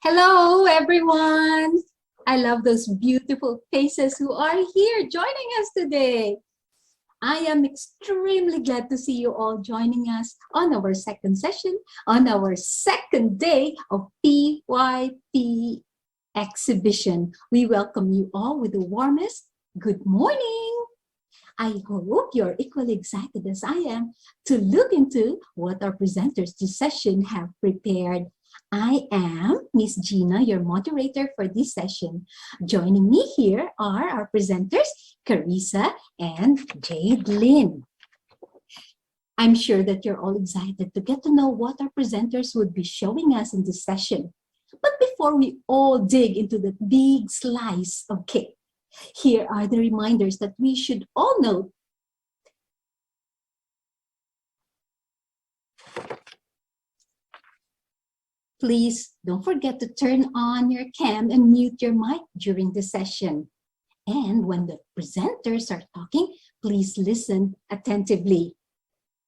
Hello, everyone. I love those beautiful faces who are here joining us today. I am extremely glad to see you all joining us on our second session, on our second day of PYP exhibition. We welcome you all with the warmest good morning. I hope you're equally excited as I am to look into what our presenters this session have prepared. I am Miss Gina, your moderator for this session. Joining me here are our presenters, Carissa and Jade Lynn. I'm sure that you're all excited to get to know what our presenters would be showing us in this session. But before we all dig into the big slice of cake, here are the reminders that we should all know. Please don't forget to turn on your cam and mute your mic during the session. And when the presenters are talking, please listen attentively.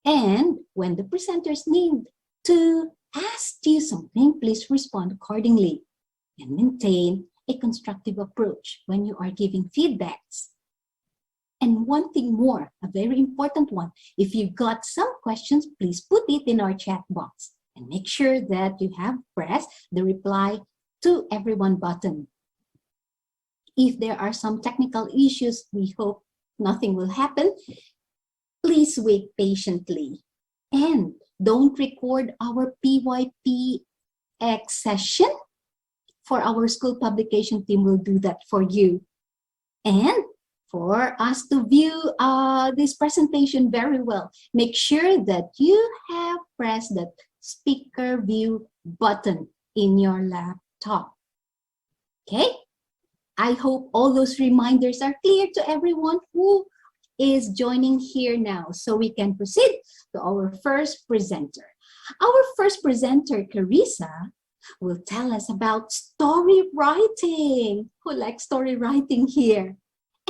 And when the presenters need to ask you something, please respond accordingly and maintain a constructive approach when you are giving feedbacks. And one thing more, a very important one, if you got some questions, please put it in our chat box and make sure that you have pressed the reply to everyone button. If there are some technical issues, we hope nothing will happen. Please wait patiently. And don't record our PYPX session. For our school publication team will do that for you. And for us to view this presentation very well, make sure that you have pressed the speaker view button in your laptop. Okay? I hope all those reminders are clear to everyone who is joining here now, so we can proceed to our first presenter. Our first presenter, Carissa, will tell us about story writing. Who likes story writing here?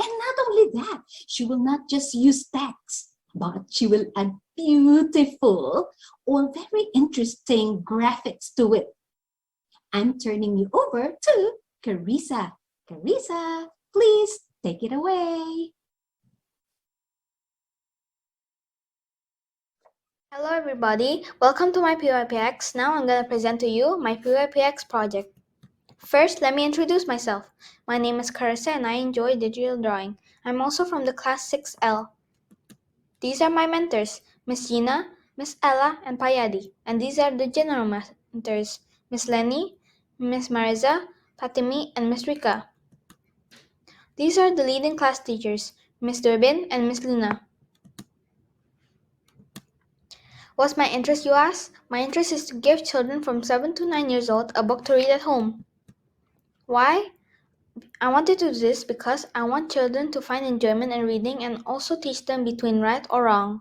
And not only that, she will not just use text, but she will add beautiful or very interesting graphics to it. I'm turning you over to Carissa. Carissa, please take it away. Hello everybody, welcome to my PYPX. Now I'm going to present to you my PYPX project. First, let me introduce myself. My name is Carissa and I enjoy digital drawing. I'm also from the class 6L. These are my mentors, Miss Gina, Miss Ella, and Payadi. And these are the general mentors, Miss Lenny, Miss Mariza, Patimi, and Miss Rika. These are the leading class teachers, Miss Durbin and Miss Luna. What's my interest, you ask? My interest is to give children from 7 to 9 years old a book to read at home. Why? I want to do this because I want children to find enjoyment in reading and also teach them between right or wrong.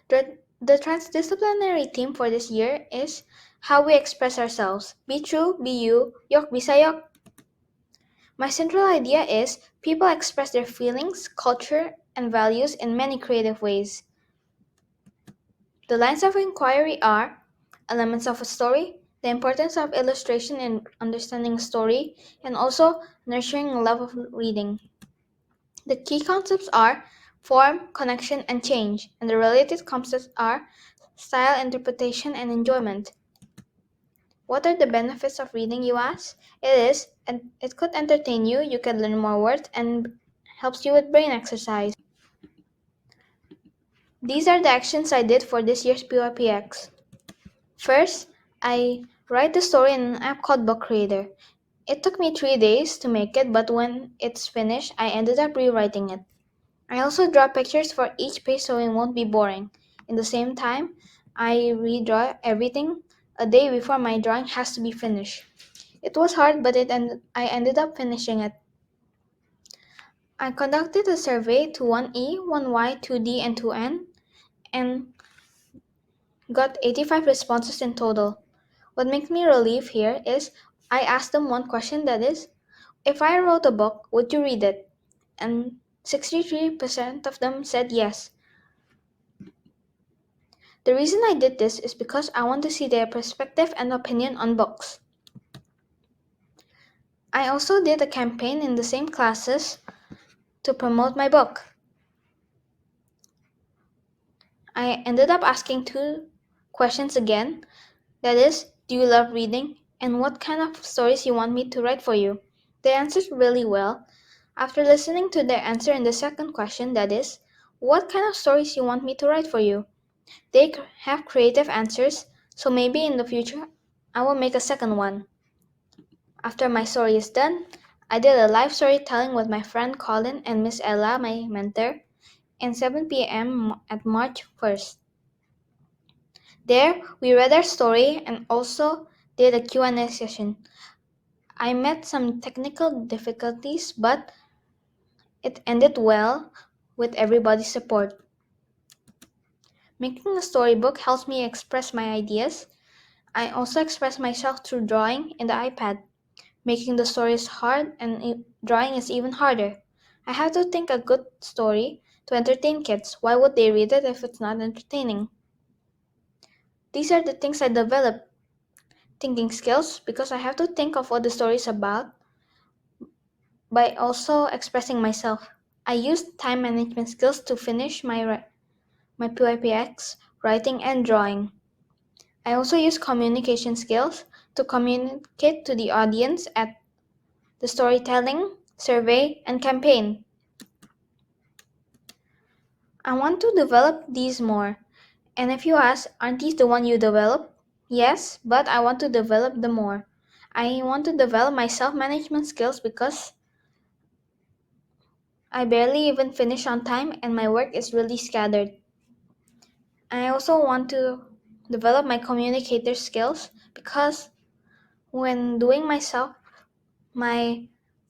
The transdisciplinary theme for this year is how we express ourselves. Be true, be you, yok bisa yok. My central idea is people express their feelings, culture, and values in many creative ways. The lines of inquiry are elements of a story, the importance of illustration in understanding a story, and also nurturing a love of reading. The key concepts are form, connection, and change, and the related concepts are style, interpretation, and enjoyment. What are the benefits of reading, you ask? It could entertain you, you can learn more words, and helps you with brain exercise. These are the actions I did for this year's PYPX. First, I write the story in an app called Book Creator. It took me 3 days to make it, but when it's finished, I ended up rewriting it. I also draw pictures for each page so it won't be boring. In the same time, I redraw everything a day before my drawing has to be finished. It was hard, but I ended up finishing it. I conducted a survey to 1E, 1Y, 2D, and 2N, and got 85 responses in total. What makes me relieved here is I asked them one question, that is, if I wrote a book, would you read it? And 63% of them said yes. The reason I did this is because I want to see their perspective and opinion on books. I also did a campaign in the same classes to promote my book. I ended up asking two questions again. That is, do you love reading? And what kind of stories you want me to write for you? They answered really well. After listening to their answer in the second question, that is, what kind of stories you want me to write for you? They have creative answers, so maybe in the future I will make a second one. After my story is done, I did a live storytelling with my friend Colin and Miss Ella, my mentor, at 7 p.m. at March 1st. There, we read our story and also did a Q&A session. I met some technical difficulties, but it ended well with everybody's support. Making a storybook helps me express my ideas. I also express myself through drawing in the iPad. Making the story is hard and drawing is even harder. I have to think a good story to entertain kids. Why would they read it if it's not entertaining? These are the things I develop. Thinking skills because I have to think of what the story is about by also expressing myself. I used time management skills to finish my PYPX, writing and drawing. I also use communication skills to communicate to the audience at the storytelling, survey, and campaign. I want to develop these more. And if you ask, aren't these the one you develop? Yes, but I want to develop them more. I want to develop my self-management skills because I barely even finish on time and my work is really scattered. I also want to develop my communicator skills because when doing my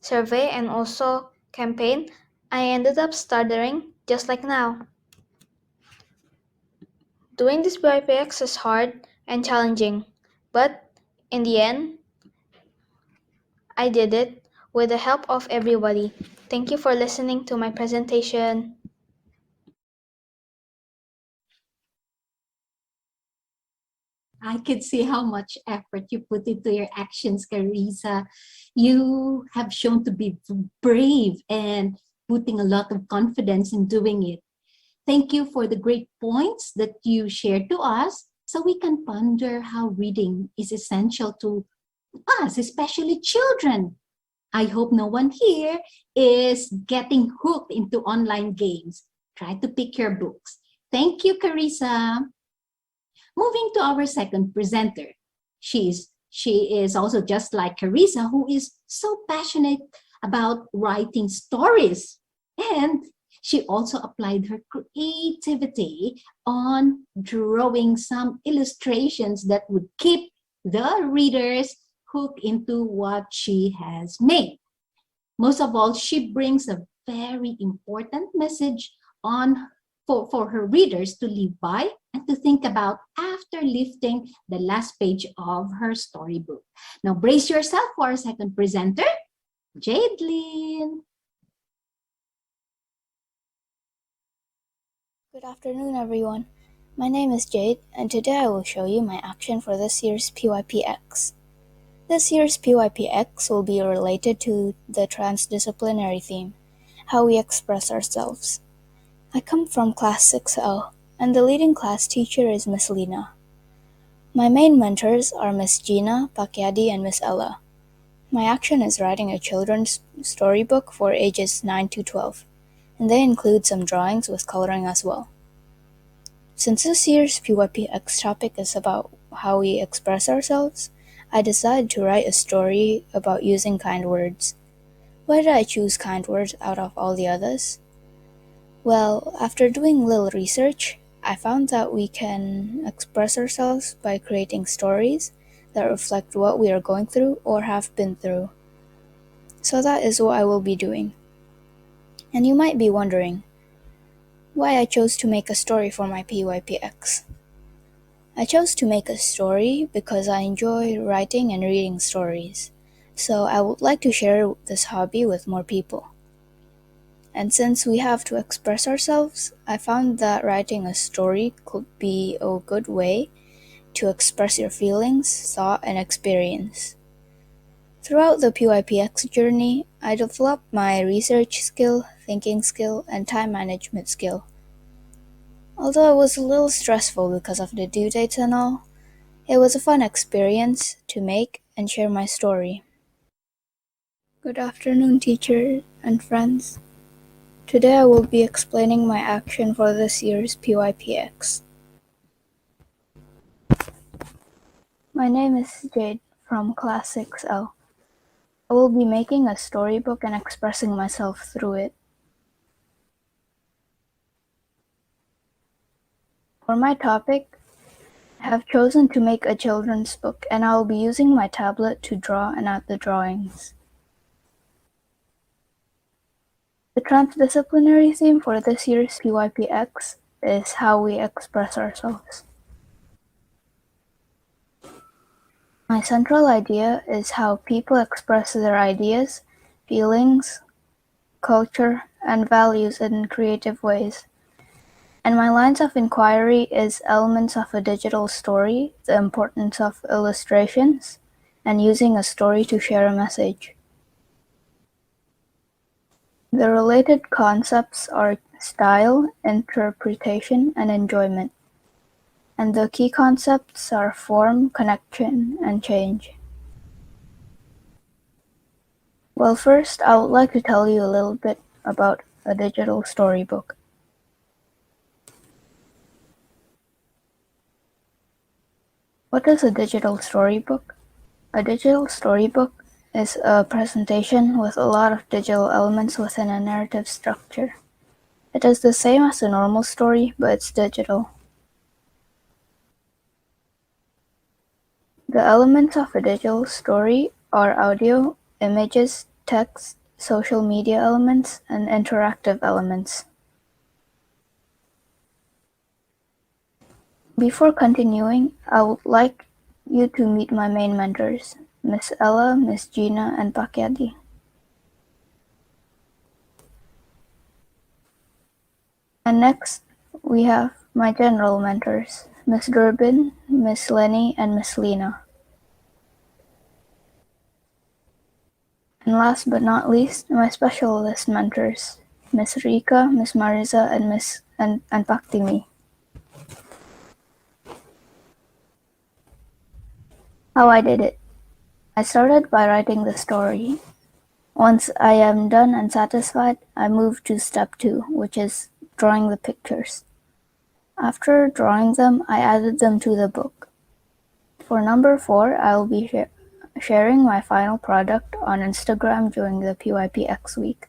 survey and also campaign, I ended up stuttering just like now. Doing this PYPX is hard and challenging, but in the end, I did it with the help of everybody. Thank you for listening to my presentation. I could see how much effort you put into your actions, Carissa. You have shown to be brave and putting a lot of confidence in doing it. Thank you for the great points that you shared to us so we can ponder how reading is essential to us, especially children. I hope no one here is getting hooked into online games. Try to pick your books. Thank you, Carissa. Moving to our second presenter. She is also just like Carissa, who is so passionate about writing stories. And she also applied her creativity on drawing some illustrations that would keep the readers hooked into what she has made. Most of all, she brings a very important message on for her readers to live by and to think about after lifting the last page of her storybook. Now brace yourself for our second presenter, Jadelyn. Good afternoon, everyone. My name is Jade, and today I will show you my action for this year's PYPX. This year's PYPX will be related to the transdisciplinary theme, how we express ourselves. I come from Class 6L, and the leading class teacher is Miss Lina. My main mentors are Miss Gina, Pakyadi, and Miss Ella. My action is writing a children's storybook for ages 9 to 12, and they include some drawings with coloring as well. Since this year's PYPX topic is about how we express ourselves, I decided to write a story about using kind words. Why did I choose kind words out of all the others? Well, after doing a little research, I found that we can express ourselves by creating stories that reflect what we are going through or have been through. So that is what I will be doing. And you might be wondering why I chose to make a story for my PYPX. I chose to make a story because I enjoy writing and reading stories, so I would like to share this hobby with more people. And since we have to express ourselves, I found that writing a story could be a good way to express your feelings, thought, and experience. Throughout the PYPX journey, I developed my research skill, thinking skill, and time management skill. Although it was a little stressful because of the due dates and all, it was a fun experience to make and share my story. Good afternoon, teacher and friends. Today I will be explaining my action for this year's PYPX. My name is Jade from Class 6L. I will be making a storybook and expressing myself through it. For my topic, I have chosen to make a children's book, and I will be using my tablet to draw and add the drawings. The transdisciplinary theme for this year's PYPX is how we express ourselves. My central idea is how people express their ideas, feelings, culture, and values in creative ways. And my lines of inquiry is elements of a digital story, the importance of illustrations, and using a story to share a message. The related concepts are style, interpretation, and enjoyment. And the key concepts are form, connection, and change. Well, first, I would like to tell you a little bit about a digital storybook. What is a digital storybook? A digital storybook is a presentation with a lot of digital elements within a narrative structure. It is the same as a normal story, but it's digital. The elements of a digital story are audio, images, text, social media elements, and interactive elements. Before continuing, I would like you to meet my main mentors, Miss Ella, Miss Gina, and Pakyadi. And next, we have my general mentors, Miss Durbin, Miss Lenny, and Miss Lena. And last but not least, my specialist mentors, Miss Rika, Miss Marisa, and Paktimi. How I did it. I started by writing the story. Once I am done and satisfied, I move to step 2, which is drawing the pictures. After drawing them, I added them to the book. For number 4, I will be sharing my final product on Instagram during the PYPX week.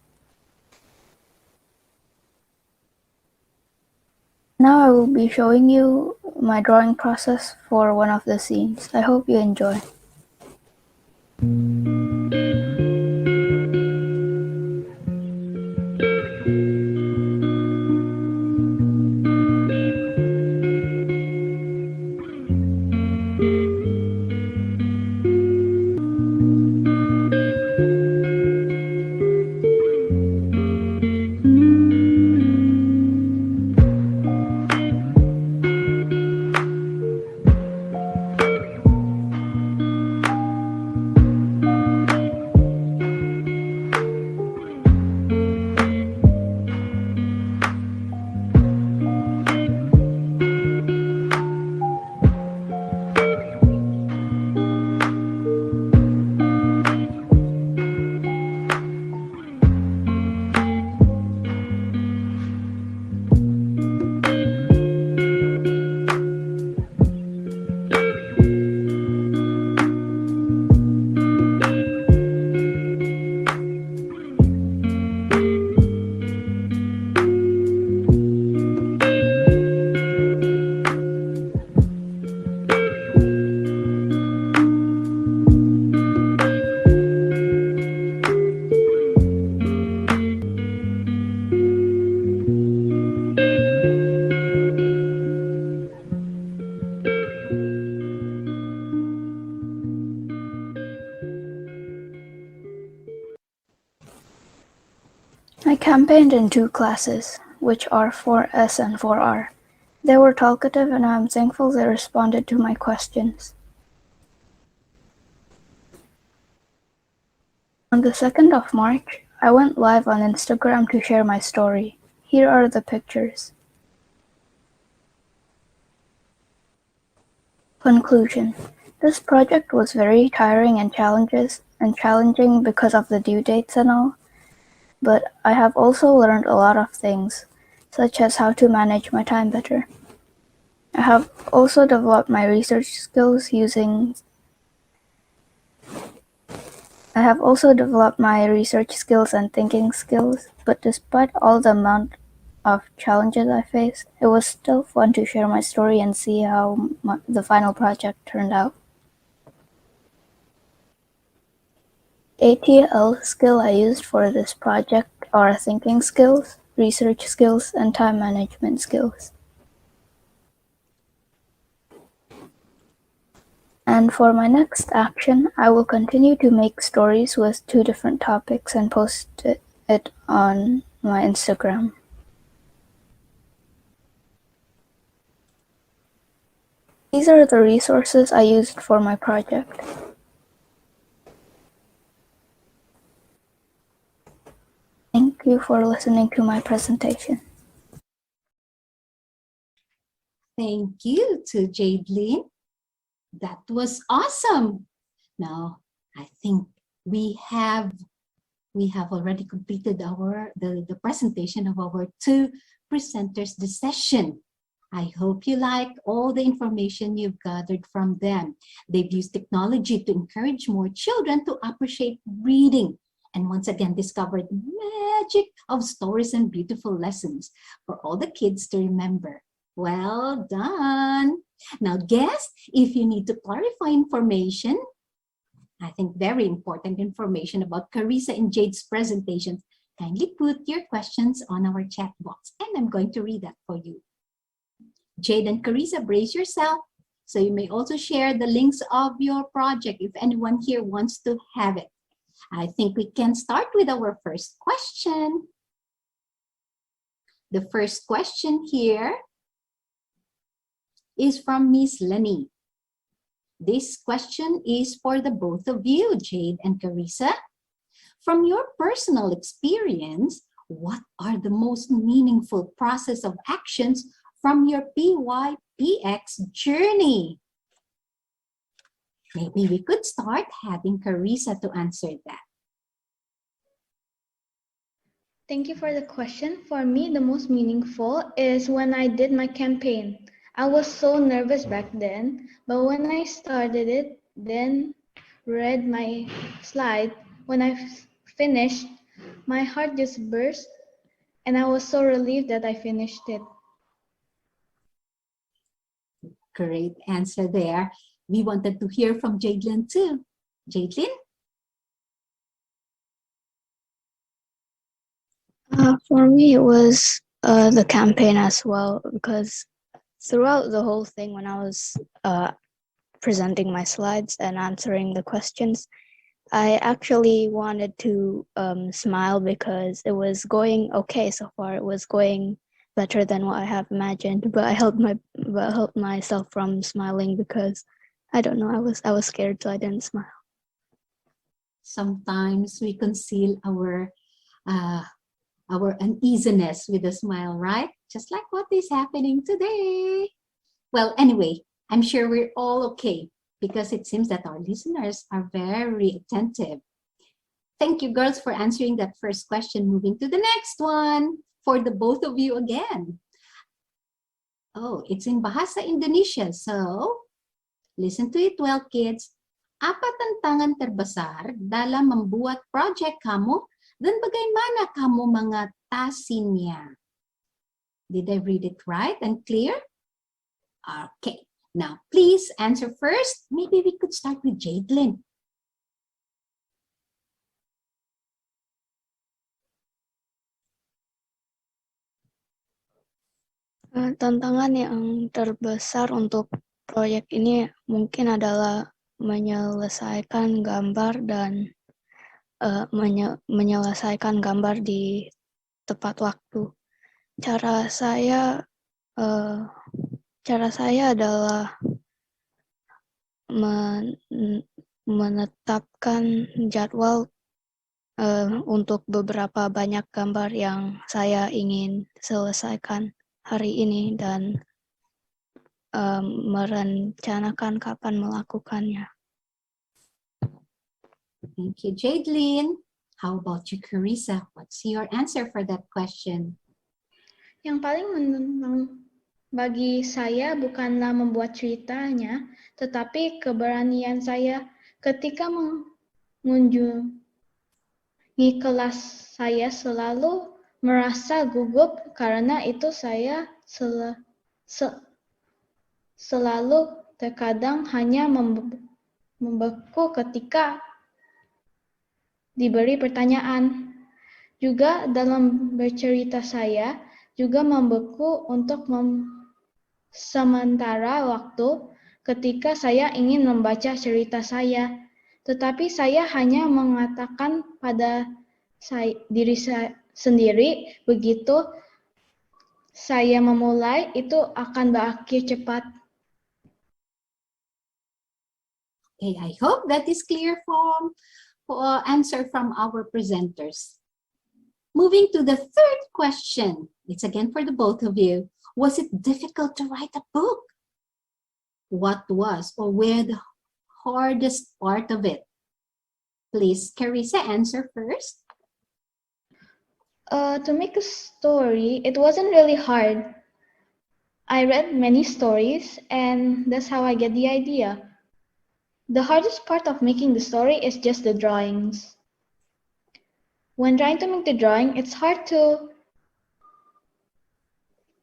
Now I will be showing you my drawing process for one of the scenes. I hope you enjoy. I campaigned in 2 classes, which are 4S and 4R. They were talkative and I am thankful they responded to my questions. On the 2nd of March, I went live on Instagram to share my story. Here are the pictures. Conclusion. This project was very tiring and challenging because of the due dates and all, but I have also learned a lot of things, such as how to manage my time better. I have also developed my research skills and thinking skills, but despite all the amount of challenges I faced, it was still fun to share my story and see how the final project turned out. ATL skill I used for this project are thinking skills, research skills, and time management skills. And for my next action, I will continue to make stories with 2 different topics and post it on my Instagram. These are the resources I used for my project. Thank you for listening to my presentation. Thank you to Jadelyn. That was awesome. Now, I think we have already completed the presentation of our 2 presenters this session. I hope you like all the information you've gathered from them. They've used technology to encourage more children to appreciate reading and once again discovered magic of stories and beautiful lessons for all the kids to remember. Well done. Now, guests, if you need to clarify information, I think very important information about Carissa and Jade's presentations, kindly put your questions on our chat box and I'm going to read that for you. Jade and Carissa, brace yourself. So you may also share the links of your project if anyone here wants to have it. I think we can start with our first question. The first question here is from Miss Lenny. This question is for the both of you, Jade and Carissa. From your personal experience, what are the most meaningful process of actions from your PYPX journey? Maybe we could start having Carissa to answer that. Thank you for the question. For me, the most meaningful is when I did my campaign. I was so nervous back then, but when I started it, then read my slide, when I finished, my heart just burst and I was so relieved that I finished it. Great answer there. We wanted to hear from Jadelyn too. Jadelyn? For me, it was the campaign as well, because throughout the whole thing, when I was presenting my slides and answering the questions, I actually wanted to smile because it was going okay so far. It was going better than what I have imagined, but I held myself from smiling because I don't know, I was scared, so I didn't smile. Sometimes we conceal our uneasiness with a smile, right? Just like what is happening today. Well, anyway, I'm sure we're all okay because it seems that our listeners are very attentive. Thank you, girls, for answering that first question. Moving to the next one for the both of you again. Oh, it's in Bahasa Indonesia. So, listen to it well, kids. Apat ang tangan terbesar dalam membuat project kamu dan bagaimana kamu mengatasinya? Did I read it right and clear? Okay. Now, please answer first. Maybe we could start with Jadelyn. Tantangan yang terbesar untuk proyek ini mungkin adalah menyelesaikan gambar dan menyelesaikan gambar di tepat waktu. Cara saya adalah menetapkan jadwal untuk beberapa banyak gambar yang saya ingin selesaikan hari ini dan merencanakan kapan melakukannya. Thank you, Jadeline. How about you, Carissa? What's your answer for that question? Yang paling menantang bagi saya bukanlah membuat ceritanya, tetapi keberanian saya ketika mengunjungi kelas. Saya selalu merasa gugup karena itu saya selalu terkadang hanya membeku ketika diberi pertanyaan. Juga dalam bercerita saya juga membeku untuk sementara waktu ketika saya ingin membaca cerita saya. Tetapi saya hanya mengatakan pada diri saya sendiri, begitu saya memulai, itu akan berakhir cepat. Okay, I hope that is clear from answer from our presenters. Moving to the third question. It's again for the both of you. Was it difficult to write a book? What was or were the hardest part of it? Please, Carissa, answer first. To make a story, it wasn't really hard. I read many stories and that's how I get the idea. The hardest part of making the story is just the drawings. When trying to make the drawing, it's hard to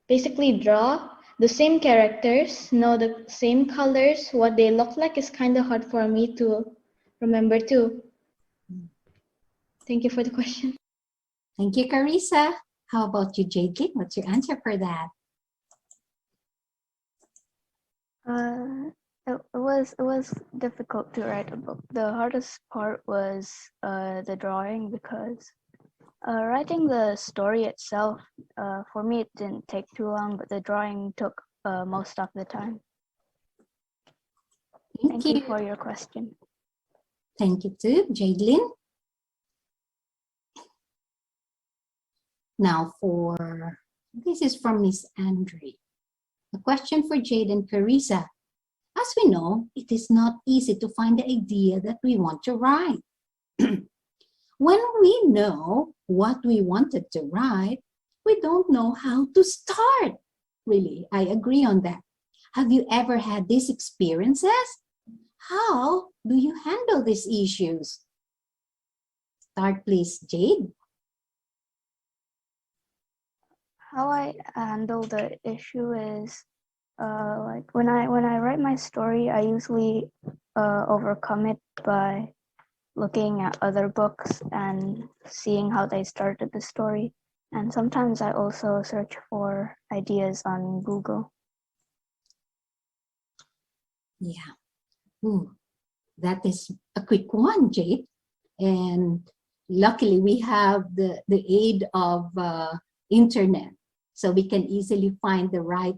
basically draw the same characters, know the same colors, what they look like is kind of hard for me to remember too. Thank you for the question. Thank you, Carissa. How about you, Jadeline? What's your answer for that? It was difficult to write a book. The hardest part was the drawing because writing the story itself, for me, it didn't take too long, but the drawing took most of the time. Thank you for your question. Thank you too, Jadeline. Now this is from Miss Andre. A question for Jade and Carissa. As we know, it is not easy to find the idea that we want to write. When we know what we wanted to write, we don't know how to start. Really, I agree on that. Have you ever had these experiences? How do you handle these issues? Start, please, Jade. How I handle the issue is like when I write my story, I usually overcome it by looking at other books and seeing how they started the story. And sometimes I also search for ideas on Google. Yeah. Ooh, that is a quick one, Jade. And luckily we have the aid of internet, so we can easily find the right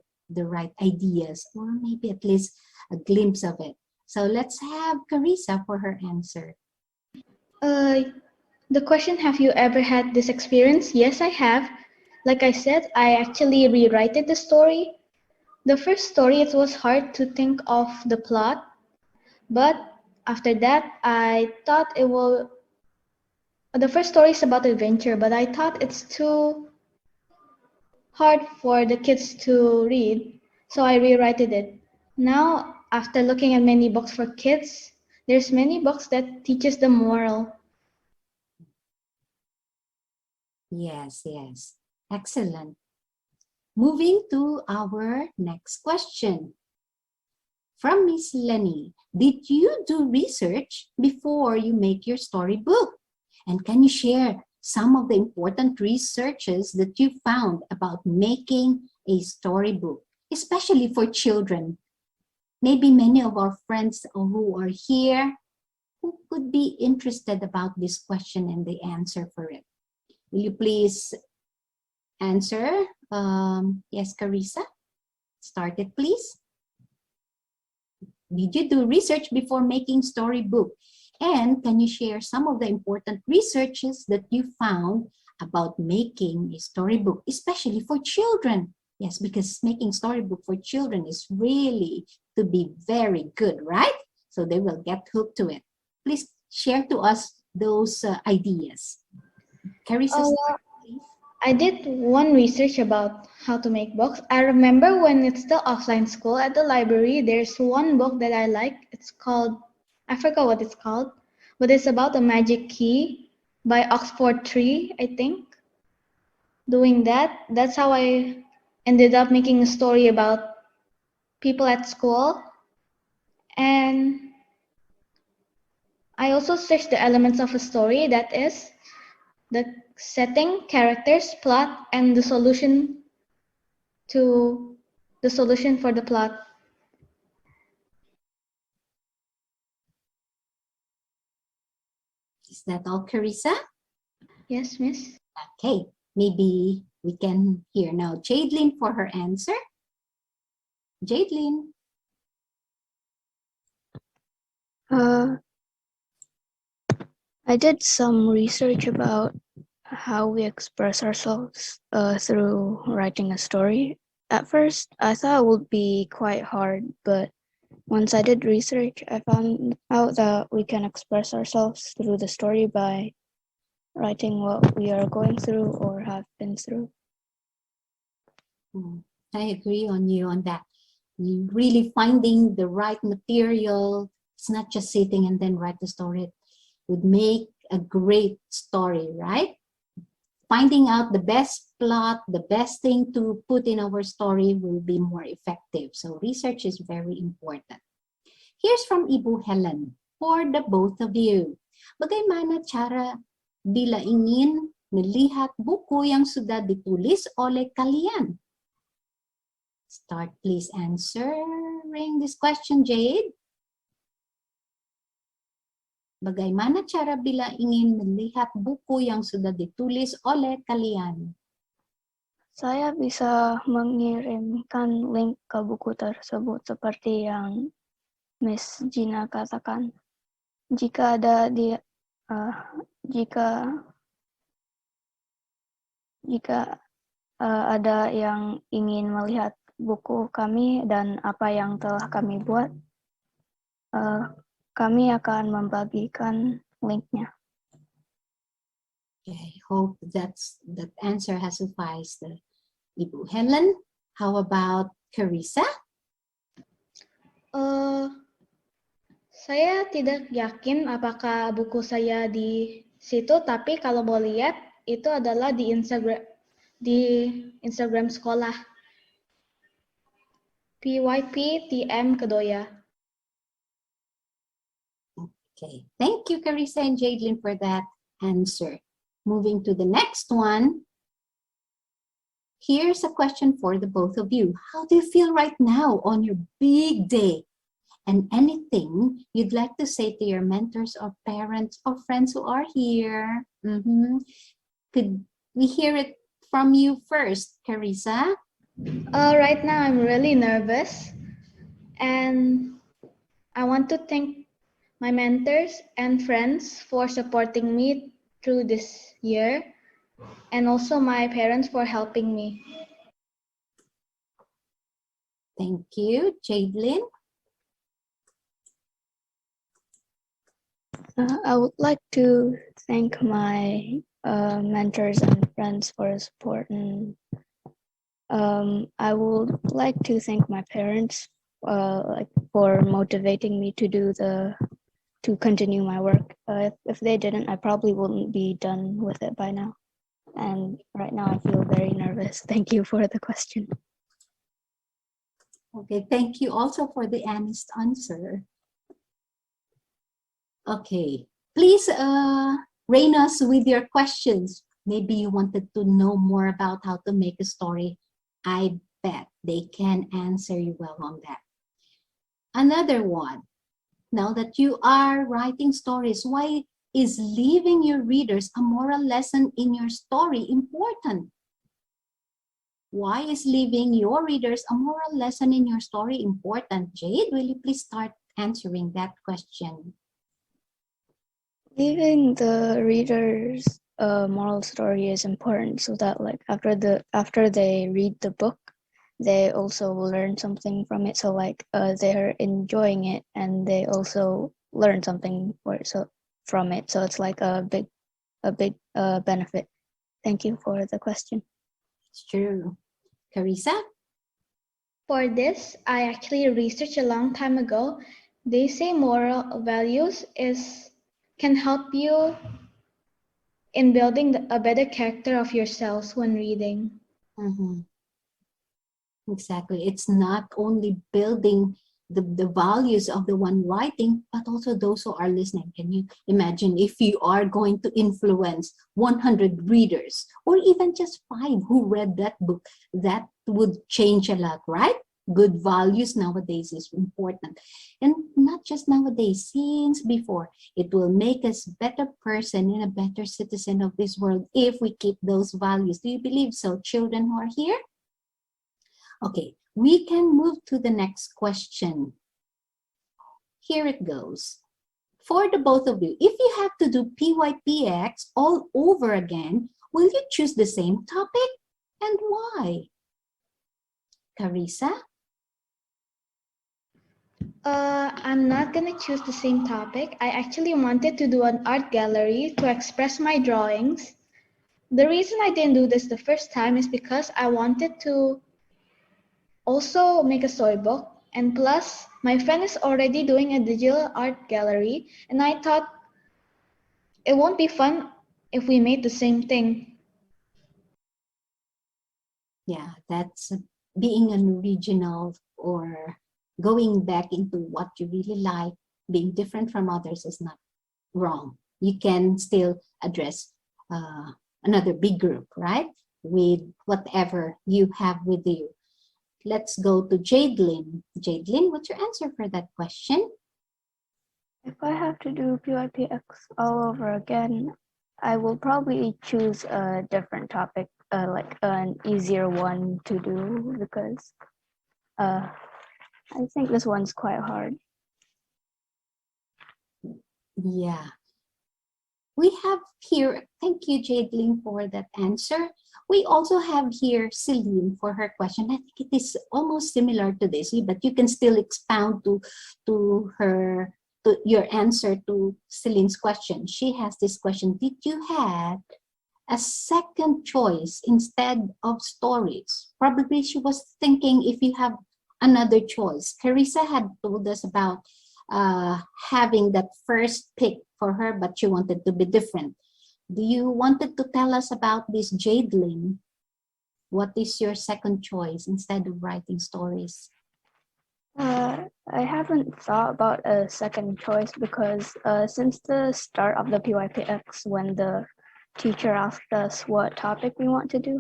ideas, or maybe at least a glimpse of it. So let's have Carissa for her answer. The question, have you ever had this experience? Yes, I have. Like I said, I actually rewrote the story. The first story, it was hard to think of the plot, but after that, I thought the first story is about adventure, but I thought it's too hard for the kids to read, so I rewrote it. Now, after looking at many books for kids, there's many books that teaches the moral. Yes. Excellent. Moving to our next question. From Miss Lenny, did you do research before you make your storybook? And can you share some of the important researches that you found about making a storybook, especially for children? Maybe many of our friends who are here who could be interested about this question and the answer for it. Will you please answer? Yes, Carissa, start it, please. Did you do research before making storybook? And can you share some of the important researches that you found about making a storybook, especially for children? Yes, because making storybook for children is really to be very good, right? So they will get hooked to it. Please share to us those ideas. Carissa, Well, please. I did one research about how to make books. I remember when it's still offline school at the library, there's one book that I like. It's called, I forgot what it's called, but it's about a magic key by Oxford Tree, I think. Doing that, that's how I ended up making a story about people at school. And I also searched the elements of a story, that is, the setting, characters, plot, and the solution for the plot. Is that all, Carissa? Yes, miss. Okay, maybe we can hear now Jadelyn for her answer. Jadelyn. I did some research about how we express ourselves through writing a story. At first, I thought it would be quite hard, but once I did research, I found out that we can express ourselves through the story by writing what we are going through or have been through. I agree on you on that. You really finding the right material. It's not just sitting and then write the story. It would make a great story, right? Finding out the best plot, the best thing to put in our story will be more effective. So research is very important. Here's from Ibu Helen for the both of you. Bagaimana cara bila ingin melihat buku yang sudah ditulis oleh kalian? Start please answering this question, Jade. Bagaimana cara bila ingin melihat buku yang sudah ditulis oleh kalian? Saya bisa mengirimkan link ke buku tersebut seperti yang Miss Gina katakan. Jika ada ada yang ingin melihat buku kami dan apa yang telah kami buat, kami akan membagikan linknya. Okay, I hope that answer has sufficed, Ibu Helen. How about Carissa? Saya tidak yakin apakah buku saya di situ, tapi kalau mau lihat itu adalah di Instagram sekolah. PYP TM Kedoya. Okay, thank you, Carissa and Jadelyn, for that answer. Moving to the next one. Here's a question for the both of you. How do you feel right now on your big day? And anything you'd like to say to your mentors or parents or friends who are here? Could we hear it from you first, Carissa? Right now I'm really nervous, and I want to thank my mentors and friends for supporting me through this year, and also my parents for helping me. Thank you. Jadelyn? I would like to thank my mentors and friends for support, and I would like to thank my parents for motivating me to continue my work. If they didn't, I probably wouldn't be done with it by now. And right now I feel very nervous. Thank you for the question. Okay, thank you also for the honest answer. Okay, please rain us with your questions. Maybe you wanted to know more about how to make a story. I bet they can answer you well on that. Another one. Now that you are writing stories, why is leaving your readers a moral lesson in your story important? Why is leaving your readers a moral lesson in your story important? Jade, will you please start answering that question? Giving the readers a moral story is important so that like after they read the book, they also learn something from it. So like they're enjoying it and they also learn something from it. So it's like a big benefit. Thank you for the question. It's true. Carissa? For this, I actually researched a long time ago. They say moral values can help you in building a better character of yourselves when reading. Mm-hmm. Exactly. It's not only building the values of the one writing, but also those who are listening. Can you imagine if you are going to influence 100 readers or even just 5 who read that book? That would change a lot, right? Good values nowadays is important. And not just nowadays, since before, it will make us better person and a better citizen of this world if we keep those values. Do you believe so, children who are here? Okay, we can move to the next question. Here it goes. For the both of you, if you have to do PYPX all over again, will you choose the same topic? And why? Carissa? I'm not gonna choose the same topic. I actually wanted to do an art gallery to express my drawings. The reason I didn't do this the first time is because I wanted to also make a storybook, and plus my friend is already doing a digital art gallery, and I thought it won't be fun if we made the same thing. Yeah, that's being an original or going back into what you really like, being different from others is not wrong. You can still address another big group, right? With whatever you have with you. Let's go to Jadelyn. Jadelyn, what's your answer for that question? If I have to do PYPX all over again, I will probably choose a different topic, like an easier one to do because I think this one's quite hard. Yeah. We have here, thank you, Jadelyn, for that answer. We also have here Celine for her question. I think it is almost similar to this, but you can still expound to her to your answer to Celine's question. She has this question: did you have a second choice instead of stories? Probably she was thinking if you have another choice. Carissa had told us about having that first pick for her, but she wanted to be different. Do you wanted to tell us about this, Jadelyn? What is your second choice instead of writing stories? I haven't thought about a second choice because since the start of the PYPX, when the teacher asked us what topic we want to do,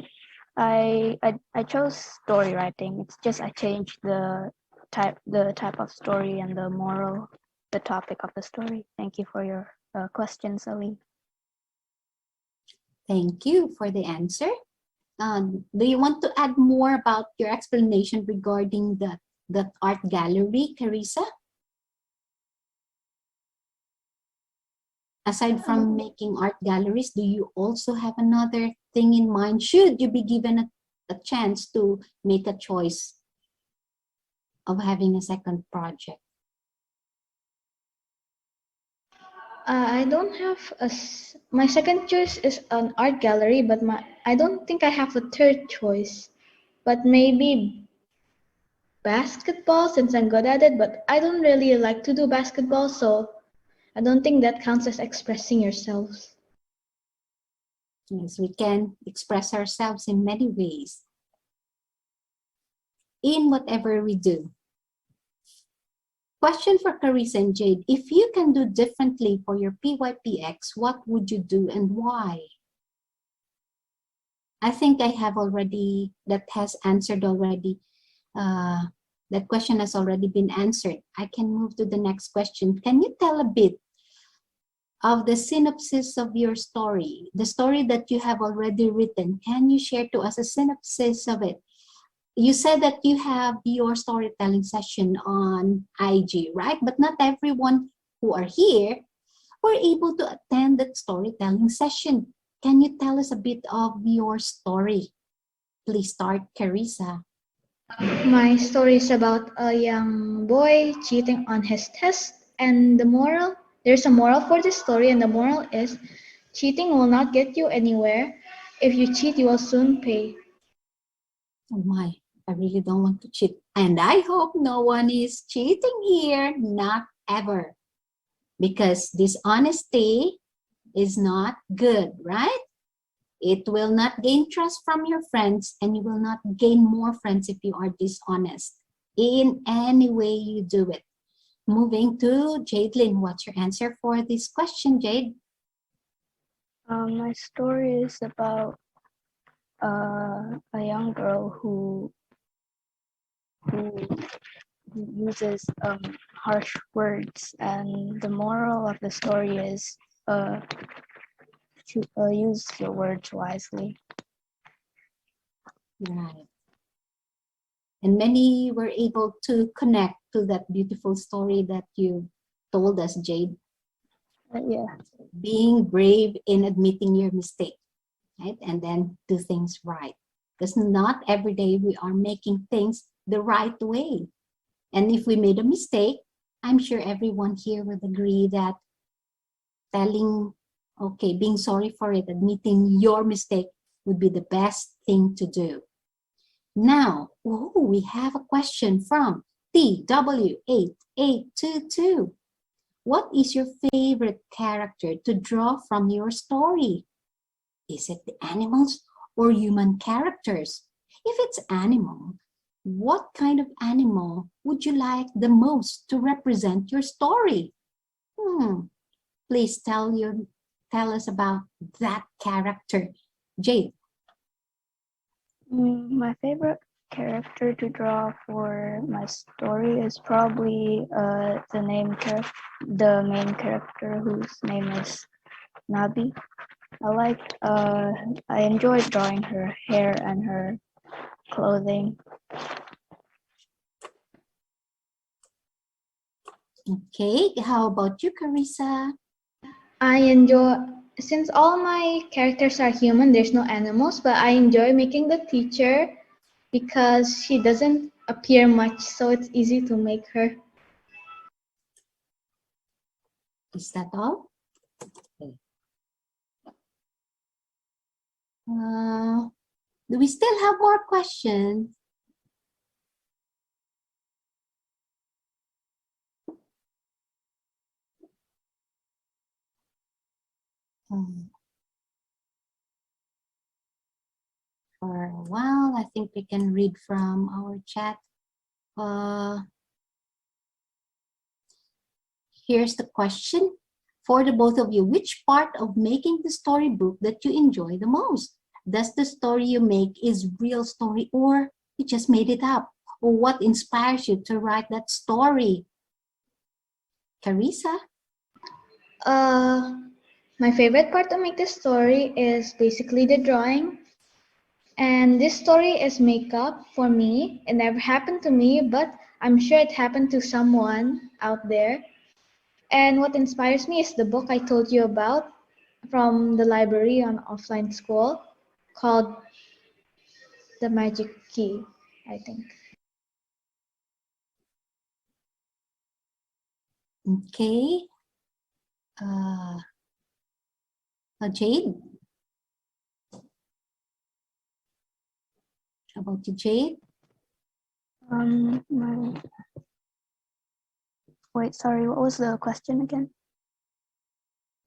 I chose story writing. It's just I changed the type of story and the topic of the story. Thank you for your question, Sally. Thank you for the answer. Do you want to add more about your explanation regarding that art gallery, Carissa? Aside from making art galleries, do you also have another thing in mind? Should you be given a chance to make a choice of having a second project? I don't have my second choice is an art gallery, but I don't think I have a third choice. But maybe basketball since I'm good at it, but I don't really like to do basketball, so I don't think that counts as expressing yourselves. Yes, we can express ourselves in many ways in whatever we do. Question for Carissa and Jade. If you can do differently for your PYPX, what would you do and why? I think I have already, that has answered already. That question has already been answered. I can move to the next question. Can you tell a bit of the synopsis of your story, the story that you have already written? Can you share to us a synopsis of it? You said that you have your storytelling session on IG, right? But not everyone who are here were able to attend that storytelling session. Can you tell us a bit of your story? Please start, Carissa. My story is about a young boy cheating on his test, and there's a moral for this story, and the moral is cheating will not get you anywhere. If you cheat, you will soon pay. Oh my, I really don't want to cheat. And I hope no one is cheating here, not ever. Because dishonesty is not good, right? It will not gain trust from your friends, and you will not gain more friends if you are dishonest in any way you do it. Moving to Jadelyn, what's your answer for this question, Jade? My story is about a young girl who uses harsh words, and the moral of the story is to use your words wisely. Right. And many were able to connect to that beautiful story that you told us, Jade. Yeah. Being brave in admitting your mistake, right? And then do things right. Because not every day we are making things the right way. And if we made a mistake, I'm sure everyone here would agree that being sorry for it, admitting your mistake would be the best thing to do. Now, we have a question from TW8822. What is your favorite character to draw from your story? Is it the animals or human characters? If it's animal, what kind of animal would you like the most to represent your story? Please tell us about that character. Jade. My favorite character to draw for my story is probably the main character whose name is Nabi. I enjoyed drawing her hair and her clothing. Okay, how about you, Carissa? Since all my characters are human, there's no animals, but I enjoy making the teacher because she doesn't appear much, so it's easy to make her. Is that all? Okay. Do we still have more questions? For a while, I think we can read from our chat. Here's the question for the both of you. Which part of making the storybook that you enjoy the most? Does the story you make is real story or you just made it up? Or what inspires you to write that story? Carissa? My favorite part to make this story is basically the drawing. And this story is makeup for me. It never happened to me, but I'm sure it happened to someone out there. And what inspires me is the book I told you about from the library on offline school called The Magic Key, I think. Okay. Jade? How about you, Jade? Wait, sorry, what was the question again?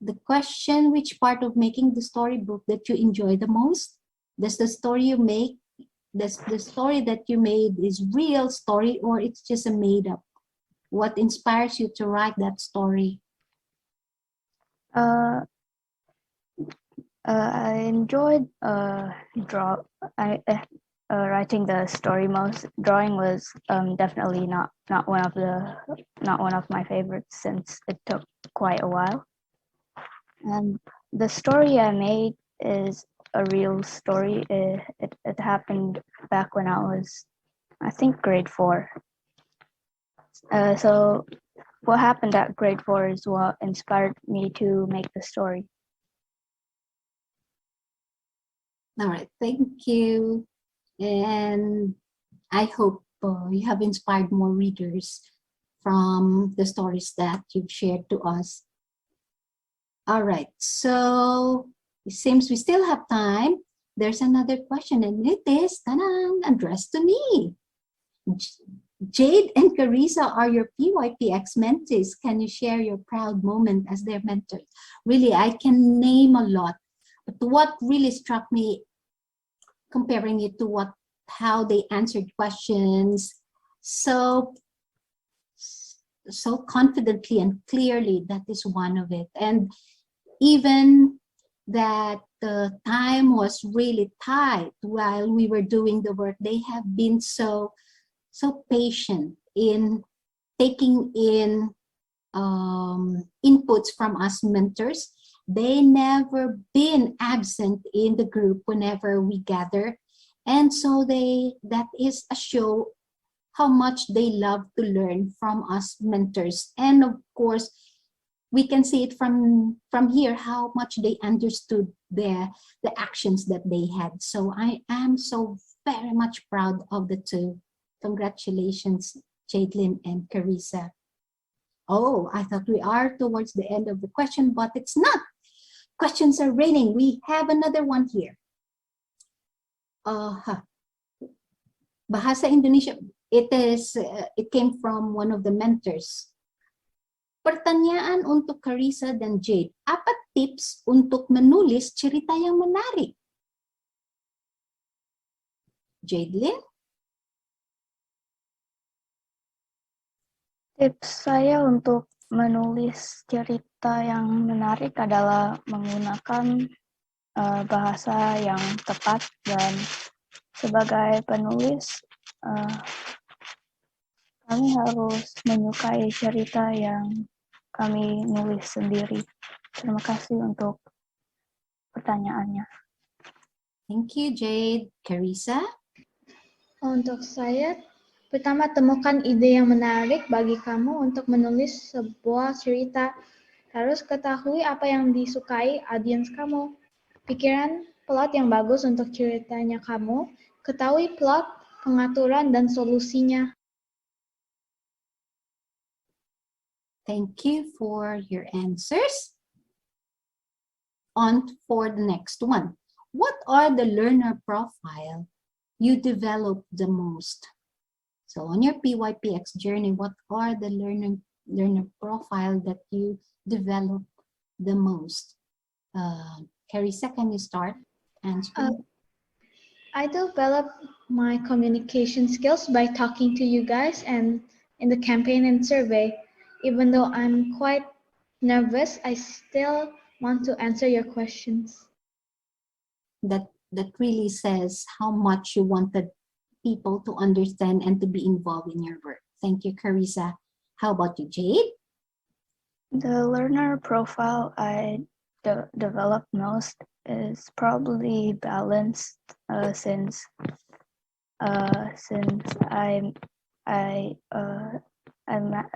The question, which part of making the storybook that you enjoy the most? Does the story that you made is real story or it's just a made up? What inspires you to write that story? I enjoyed writing the story most. Drawing was definitely not one of my favorites since it took quite a while. And the story I made is a real story. It happened back when I was, I think, grade 4. So what happened at grade 4 is what inspired me to make the story. All right, thank you. And I hope you have inspired more readers from the stories that you've shared to us. All right, so it seems we still have time. There's another question, and it is addressed to me. Jade and Carissa are your PYPX mentees. Can you share your proud moment as their mentors? Really, I can name a lot. But what really struck me, comparing it to how they answered questions so confidently and clearly, that is one of it. And even that the time was really tight while we were doing the work, they have been so patient in taking in inputs from us mentors. They never been absent in the group whenever we gather. And so that is a show how much they love to learn from us mentors. And of course, we can see it from here, how much they understood the actions that they had. So I am so very much proud of the two. Congratulations, Jadelyn and Carissa. Oh, I thought we are towards the end of the question, but it's not. Questions are raining. We have another one here. Bahasa Indonesia. It came from one of the mentors. Pertanyaan untuk Carissa dan Jade. Apa tips untuk menulis cerita yang menarik? Jadelyn? Tips saya untuk menulis cerita yang menarik adalah menggunakan bahasa yang tepat, dan sebagai penulis kami harus menyukai cerita yang kami nulis sendiri. Terima kasih untuk pertanyaannya. Thank you, Jade. Carissa? Untuk saya, pertama temukan ide yang menarik bagi kamu untuk menulis sebuah cerita. Harus ketahui apa yang disukai audiens kamu. Pikiran plot yang bagus untuk ceritanya kamu. Ketahui plot, pengaturan, dan solusinya. Thank you for your answers. On for the next one. What are the learner profile you develop the most? So on your PYPX journey, what are the learner profile that you develop the most? Carissa, can you start answering? I developed my communication skills by talking to you guys and in the campaign and survey. Even though I'm quite nervous, I still want to answer your questions. That really says how much you wanted people to understand and to be involved in your work. Thank you, Carissa. How about you, Jade? The learner profile I developed most is probably balanced, since I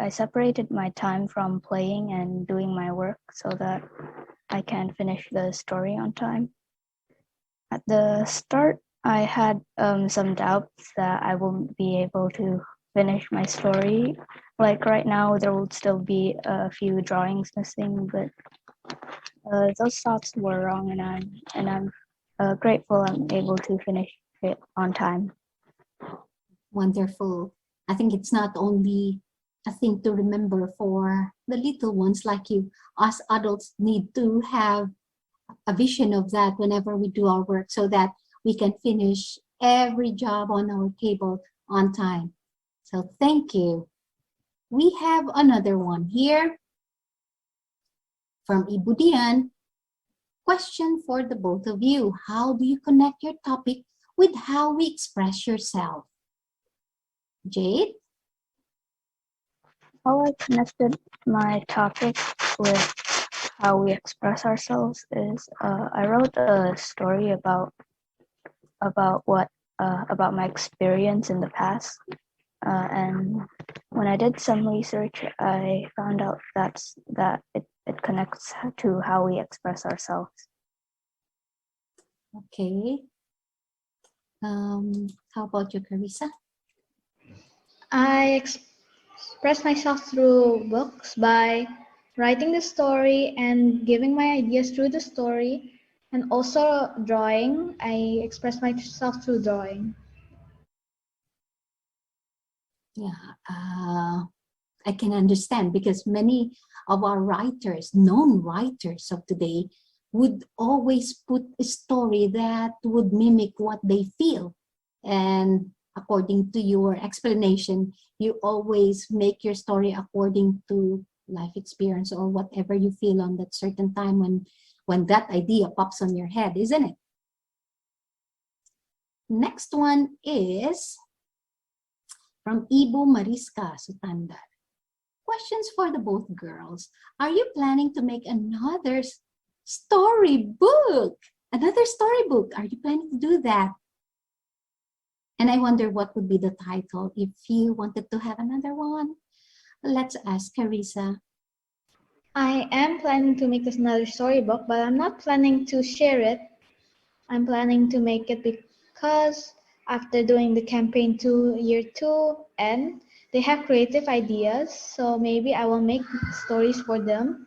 separated my time from playing and doing my work so that I can finish the story on time. At the start, I had some doubts that I won't be able to finish my story. Like right now, there will still be a few drawings missing, but those thoughts were wrong, and I'm grateful I'm able to finish it on time. Wonderful. I think it's not only a thing to remember for the little ones like you. Us adults need to have a vision of that whenever we do our work, so that we can finish every job on our table on time. So thank you. We have another one here from Ibu Dian. Question for the both of you. How do you connect your topic with how we express yourself? Jade? How I connected my topic with how we express ourselves is I wrote a story about my experience in the past, and when I did some research, I found out that it connects to how we express ourselves. Okay. How about you, Carissa? I express myself through books by writing the story and giving my ideas through the story, and also drawing. I express myself through drawing. Yeah, I can understand because many of our writers, known writers of today, would always put a story that would mimic what they feel. And according to your explanation, you always make your story according to life experience or whatever you feel on that certain time when that idea pops on your head, isn't it? Next one is from Ibu Mariska Sutandar. Questions for the both girls. Are you planning to make another storybook? Another storybook? Are you planning to do that? And I wonder what would be the title if you wanted to have another one. Let's ask Carissa. I am planning to make this another storybook, but I'm not planning to share it. I'm planning to make it because after doing the campaign year 2, they have creative ideas, so maybe I will make stories for them.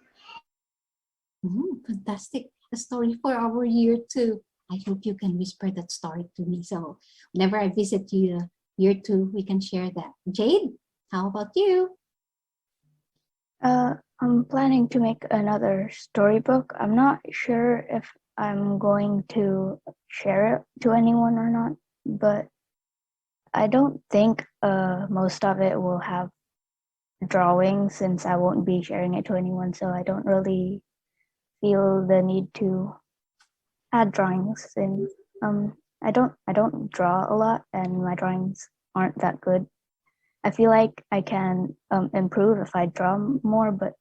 Fantastic. A story for our year 2. I hope you can whisper that story to me. So whenever I visit you year 2, we can share that. Jade, how about you? I'm planning to make another storybook. I'm not sure if I'm going to share it to anyone or not, but I don't think most of it will have drawings since I won't be sharing it to anyone, so I don't really feel the need to add drawings. And I don't draw a lot, and my drawings aren't that good. I feel like I can improve if I draw more, but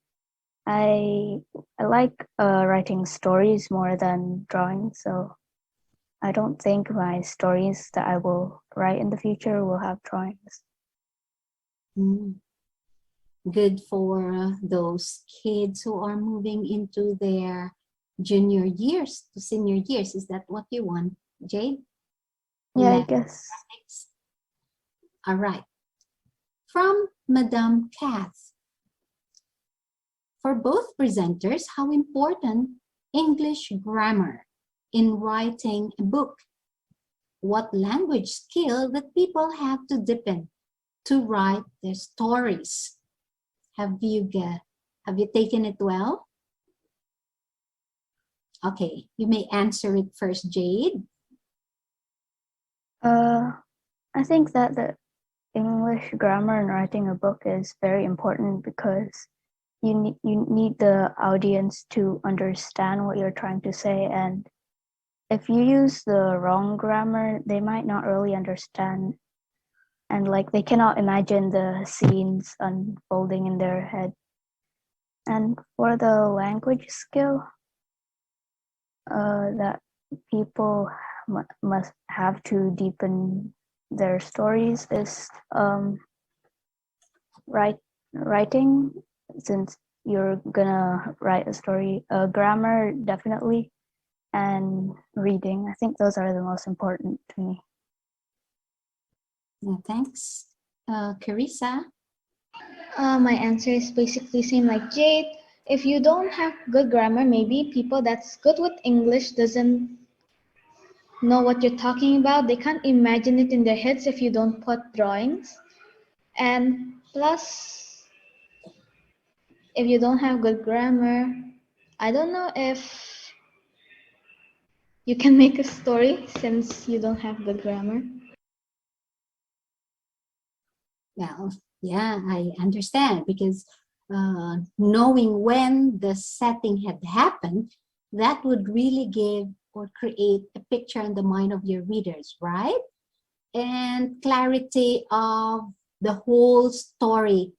I like writing stories more than drawing, so I don't think my stories that I will write in the future will have drawings. Good for those kids who are moving into their junior years to senior years. Is that what you want, Jade? Yeah, I guess. All right. From Madame Kath. For both presenters, how important English grammar in writing a book? What language skill that people have to deepen to write their stories? Have you taken it well? Okay, you may answer it first, Jade. I think that the English grammar in writing a book is very important because you need the audience to understand what you're trying to say, and if you use the wrong grammar, they might not really understand, and like they cannot imagine the scenes unfolding in their head. And for the language skill that people must have to deepen their stories is writing, since you're gonna write a story. Grammar, definitely, and reading. I think those are the most important to me. Yeah, thanks. Carissa? My answer is basically same like Jade. If you don't have good grammar, maybe people that's good with English doesn't know what you're talking about. They can't imagine it in their heads if you don't put drawings. And plus, if you don't have good grammar, I don't know if you can make a story since you don't have good grammar. Well, yeah, I understand because knowing when the setting had happened, that would really give or create a picture in the mind of your readers, right? And clarity of the whole story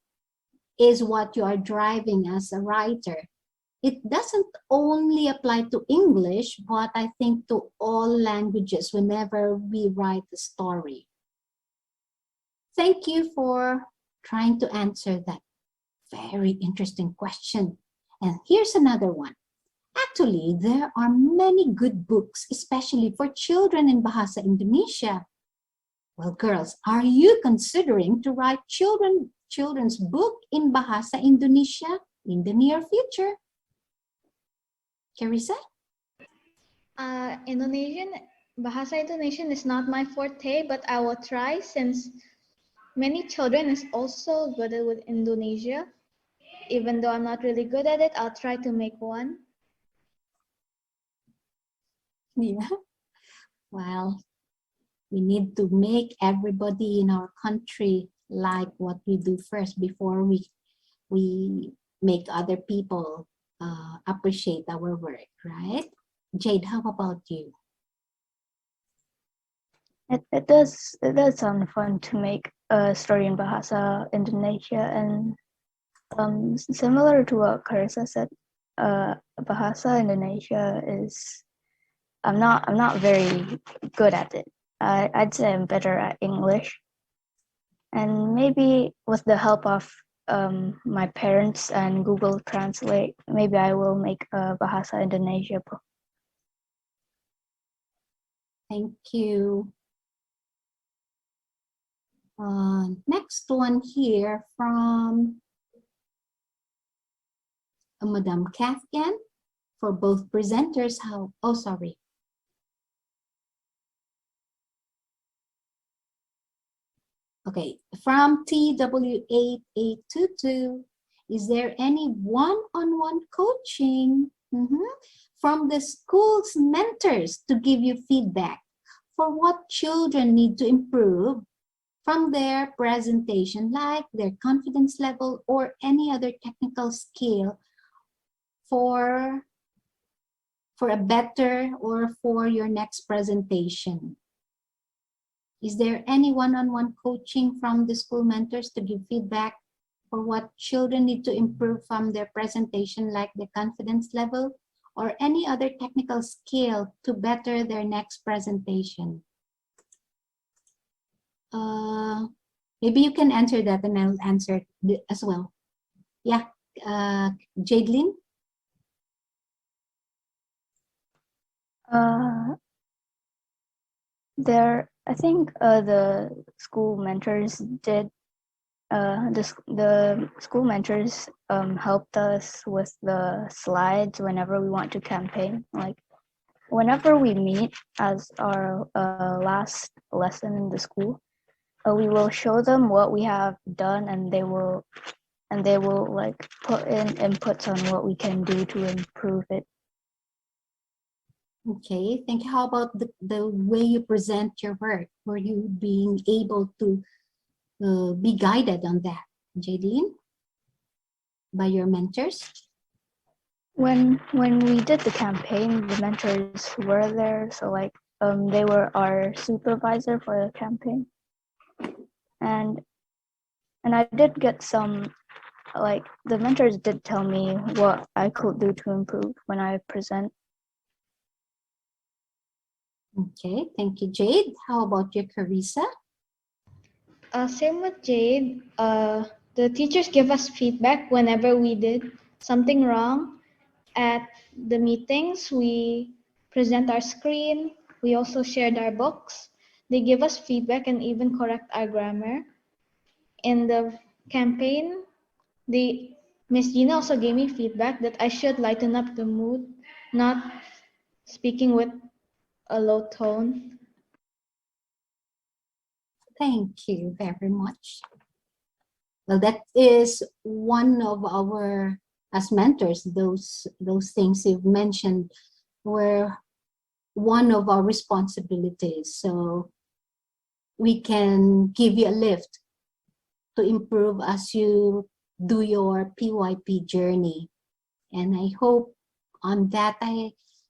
is what you are driving as a writer. It doesn't only apply to English, but I think to all languages whenever we write a story. Thank you for trying to answer that very interesting question. And here's another one. Actually, there are many good books, especially for children in Bahasa Indonesia. Well, girls, are you considering to write children's book in Bahasa Indonesia in the near future? Carissa? Bahasa Indonesian is not my forte, but I will try since many children is also good with Indonesia. Even though I'm not really good at it, I'll try to make one. Yeah. Well, we need to make everybody in our country like what we do first before we make other people appreciate our work, right? Jade, how about you? It does sound fun to make a story in Bahasa Indonesia, and similar to what Carissa said, Bahasa Indonesia is I'm not very good at it. I'd say I'm better at English, and maybe with the help of my parents and Google Translate, maybe I will make a Bahasa Indonesia book. Thank you. Next one here from Madam Kathgan. For both presenters, sorry. Okay, from TW8822, is there any one-on-one coaching from the school's mentors to give you feedback for what children need to improve from their presentation, like their confidence level or any other technical skill for a better or for your next presentation? Is there any one-on-one coaching from the school mentors to give feedback for what children need to improve from their presentation, like the confidence level or any other technical skill to better their next presentation? Maybe you can answer that and I'll answer as well. Yeah, Jadelyn? I think the school mentors did. The school mentors helped us with the slides whenever we want to campaign. Like whenever we meet as our last lesson in the school, we will show them what we have done, and they will like put in inputs on what we can do to improve it. Okay, thank you. How about the way you present your work? Were you being able to be guided on that, Jadelyn, by your mentors? When we did the campaign, the mentors were there, so like they were our supervisor for the campaign, and I did get some, like the mentors did tell me what I could do to improve when I present. Okay, thank you, Jade. How about you, Carissa? Same with Jade. The teachers give us feedback whenever we did something wrong. At the meetings, we present our screen. We also shared our books. They give us feedback and even correct our grammar. In the campaign, Miss Gina also gave me feedback that I should lighten up the mood, not speaking with a low tone. Thank you very much. Well, that is one of our, as mentors, those things you've mentioned were one of our responsibilities. So we can give you a lift to improve as you do your PYP journey. And I hope on that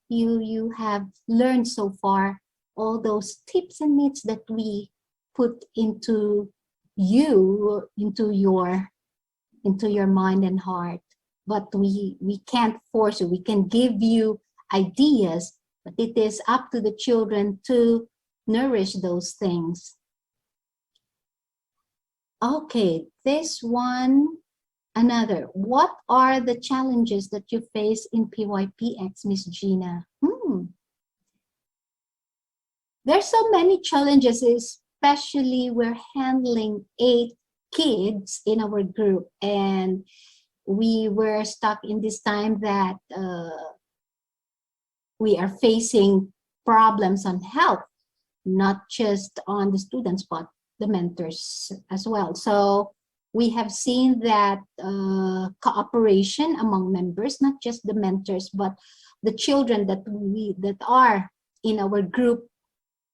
you have learned so far all those tips and needs that we put into you, into your mind and heart. But we can't force you. We can give you ideas, but it is up to the children to nourish those things. Okay, this one, another. What are the challenges that you face in PYPX, Miss Gina? There's so many challenges, especially we're handling 8 kids in our group, and we were stuck in this time that we are facing problems on health, not just on the students, but the mentors as well. So we have seen that cooperation among members, not just the mentors, but the children that are in our group,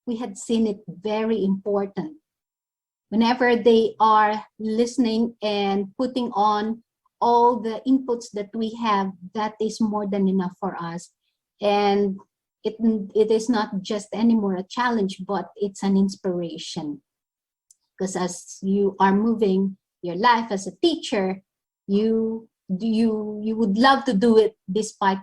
we had seen it very important. Whenever they are listening and putting on all the inputs that we have, that is more than enough for us. And it is not just anymore a challenge, but it's an inspiration. Because as you are moving your life as a teacher, you would love to do it despite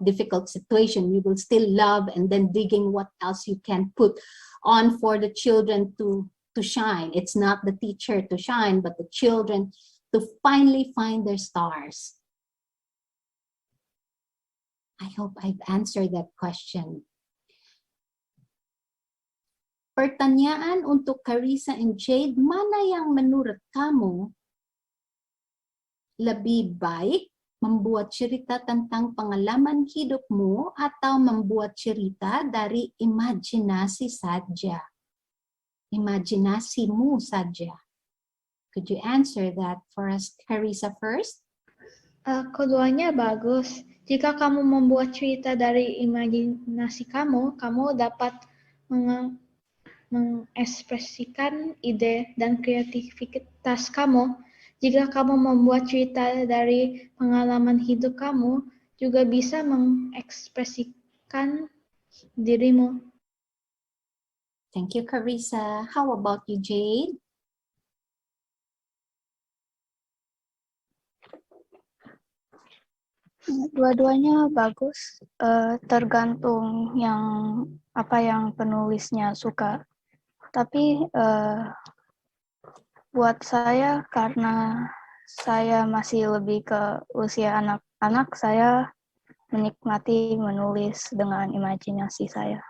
difficult situation. You will still love, and then digging what else you can put on for the children to shine. It's not the teacher to shine, but the children to finally find their stars. I hope I've answered that question. Pertanyaan untuk Carissa and Jade, mana yang menurut kamu lebih baik, membuat cerita tentang pengalaman hidupmu atau membuat cerita dari imajinasi saja? Imajinasimu saja. Could you answer that for us, Carissa, first? Keduanya bagus. Jika kamu membuat cerita dari imajinasi kamu, kamu dapat mengekspresikan ide dan kreativitas kamu. Jika kamu membuat cerita dari pengalaman hidup kamu, juga bisa mengekspresikan dirimu. Thank you, Carissa. How about you, Jade? Dua-duanya bagus, tergantung apa yang penulisnya suka. Tapi buat saya, karena saya masih lebih ke usia anak-anak, saya menikmati menulis dengan imajinasi saya.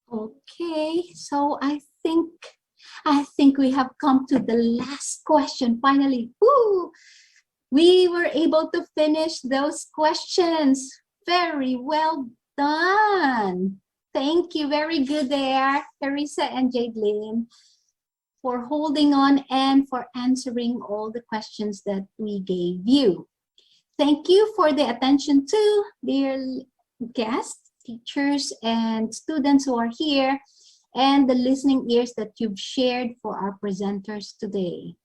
Okay, so I think we have come to the last question. Finally, woo! We were able to finish those questions. Very well done. Thank you. Very good there, Carissa and Jadelyn, for holding on and for answering all the questions that we gave you. Thank you for the attention too, dear guests, teachers, and students who are here, and the listening ears that you've shared for our presenters today.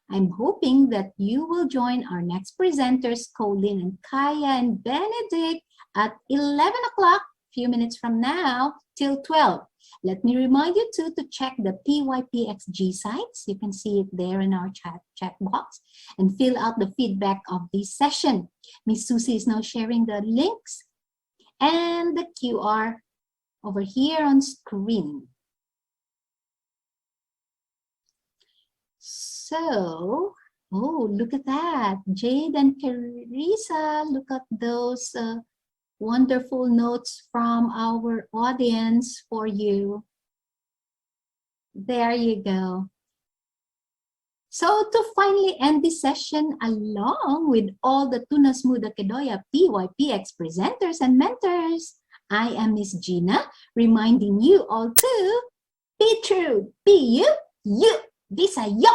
I'm hoping that you will join our next presenters, Colin and Kaya and Benedict, at 11 o'clock, a few minutes from now, till 12. Let me remind you too to check the PYPXG sites. You can see it there in our chat box, and fill out the feedback of this session. Miss Susie is now sharing the links and the QR over here on screen. So, oh, look at that. Jade and Carissa, look at those wonderful notes from our audience for you. There you go. So to finally end this session, along with all the Tunas Muda Kedoya PYPX presenters and mentors, I am Miss Gina, reminding you all to be true, be you, you, bisa yo.